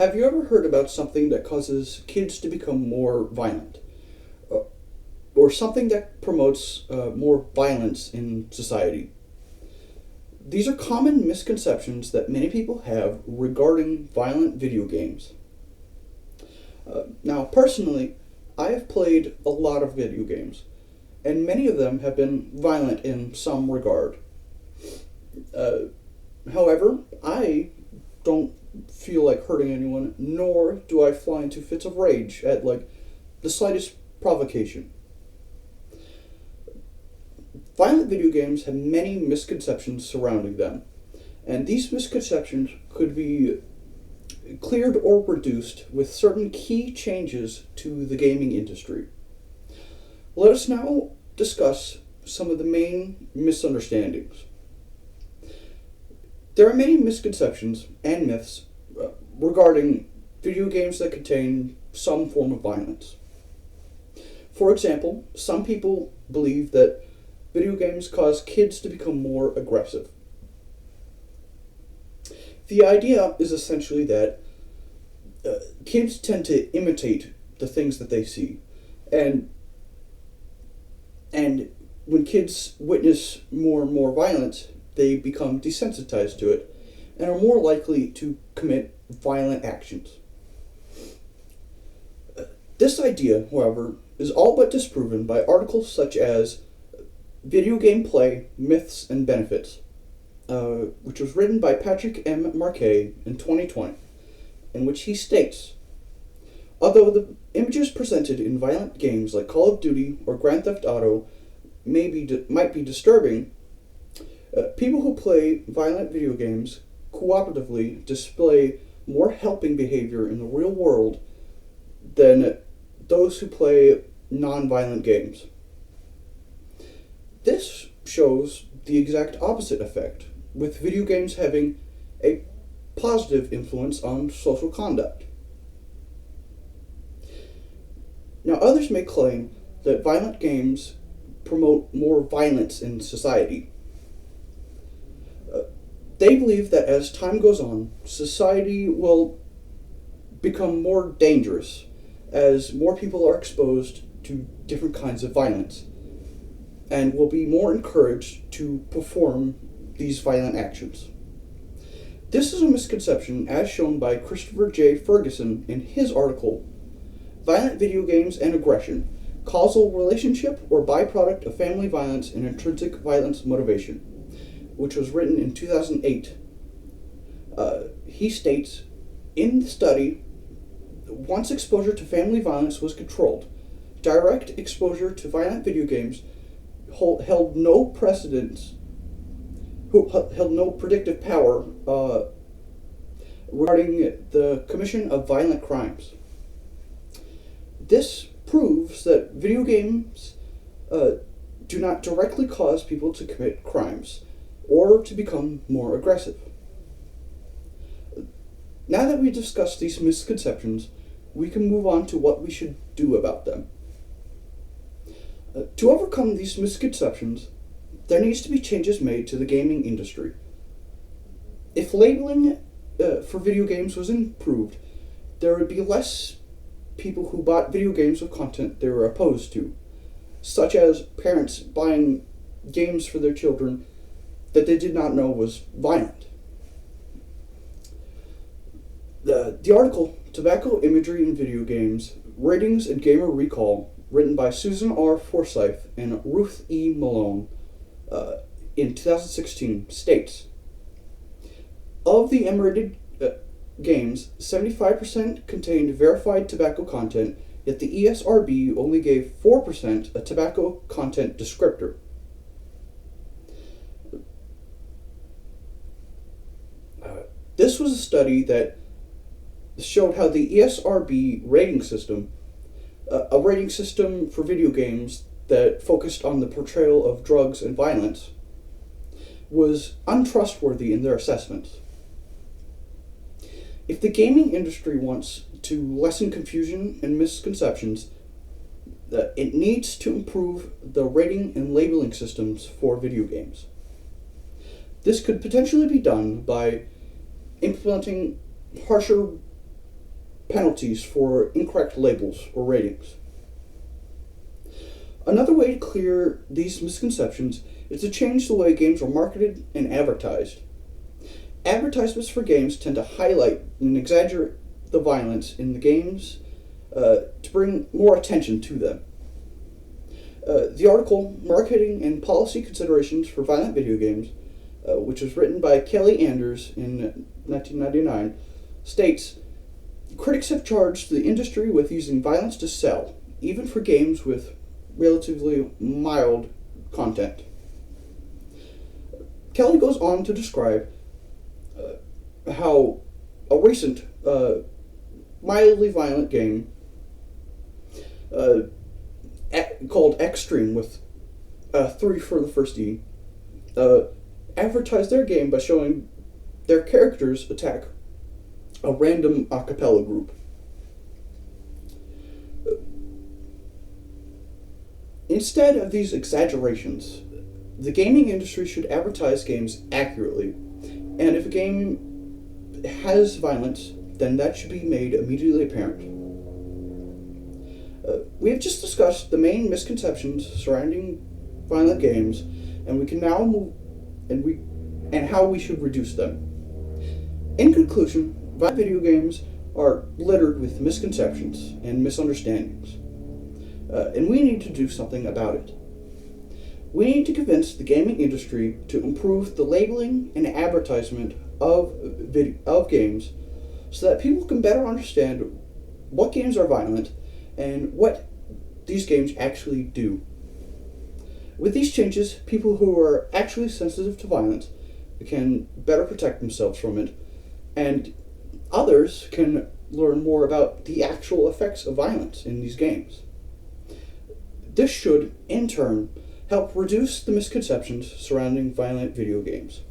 Have you ever heard about something that causes kids to become more violent? Uh, or something that promotes more violence in society? These are common misconceptions that many people have regarding violent video games. Now, personally, I have played a lot of video games, and many of them have been violent in some regard. Uh, However, I don't feel like hurting anyone, nor do I fly into fits of rage at the slightest provocation. Violent video games have many misconceptions surrounding them, and these misconceptions could be cleared or reduced with certain key changes to the gaming industry. Let us now discuss some of the main misunderstandings. There are many misconceptions and myths regarding video games that contain some form of violence. For example, some people believe that video games cause kids to become more aggressive. The idea is essentially that kids tend to imitate the things that they see, and when kids witness more and more violence, they become desensitized to it and are more likely to commit violent actions. This idea, however, is all but disproven by articles such as Video Game Play, Myths and Benefits, which was written by Patrick M. Marquet in 2020, in which he states, although the images presented in violent games like Call of Duty or Grand Theft Auto might be disturbing, people who play violent video games cooperatively display more helping behavior in the real world than those who play non-violent games. This shows the exact opposite effect, with video games having a positive influence on social conduct. Now, others may claim that violent games promote more violence in society. They believe that as time goes on, society will become more dangerous as more people are exposed to different kinds of violence and will be more encouraged to perform these violent actions. This is a misconception as shown by Christopher J. Ferguson in his article, Violent Video Games and Aggression, Causal Relationship or Byproduct of Family Violence and Intrinsic Violence Motivation, which was written in 2008. He states, in the study, once exposure to family violence was controlled, direct exposure to violent video games held no precedence, held no predictive power regarding the commission of violent crimes. This proves that video games do not directly cause people to commit crimes or to become more aggressive. Now that we've discussed these misconceptions, we can move on to what we should do about them. To overcome these misconceptions, there needs to be changes made to the gaming industry. If labeling for video games was improved, there would be less people who bought video games with content they were opposed to, such as parents buying games for their children that they did not know was violent. The article, Tobacco Imagery in Video Games, Ratings and Gamer Recall, written by Susan R. Forsyth and Ruth E. Malone in 2016, states, of the M-rated games, 75% contained verified tobacco content, yet the ESRB only gave 4% a tobacco content descriptor. This was a study that showed how the ESRB rating system, a rating system for video games that focused on the portrayal of drugs and violence, was untrustworthy in their assessments. If the gaming industry wants to lessen confusion and misconceptions, it needs to improve the rating and labeling systems for video games. This could potentially be done by implementing harsher penalties for incorrect labels or ratings. Another way to clear these misconceptions is to change the way games are marketed and advertised. Advertisements for games tend to highlight and exaggerate the violence in the games to bring more attention to them. The article, Marketing and Policy Considerations for Violent Video Games, which was written by Kelly Anders in 1999, states, critics have charged the industry with using violence to sell, even for games with relatively mild content. Kelly goes on to describe how a recent mildly violent game called Extreme with 3 for the first E advertised their game by showing their characters attack a random a cappella group. Instead of these exaggerations, the gaming industry should advertise games accurately, and if a game has violence, then that should be made immediately apparent. We have just discussed the main misconceptions surrounding violent games, and we can now move and how we should reduce them. In conclusion, violent video games are littered with misconceptions and misunderstandings, and we need to do something about it. We need to convince the gaming industry to improve the labeling and advertisement of games so that people can better understand what games are violent and what these games actually do. With these changes, people who are actually sensitive to violence can better protect themselves from it, and others can learn more about the actual effects of violence in these games. This should, in turn, help reduce the misconceptions surrounding violent video games.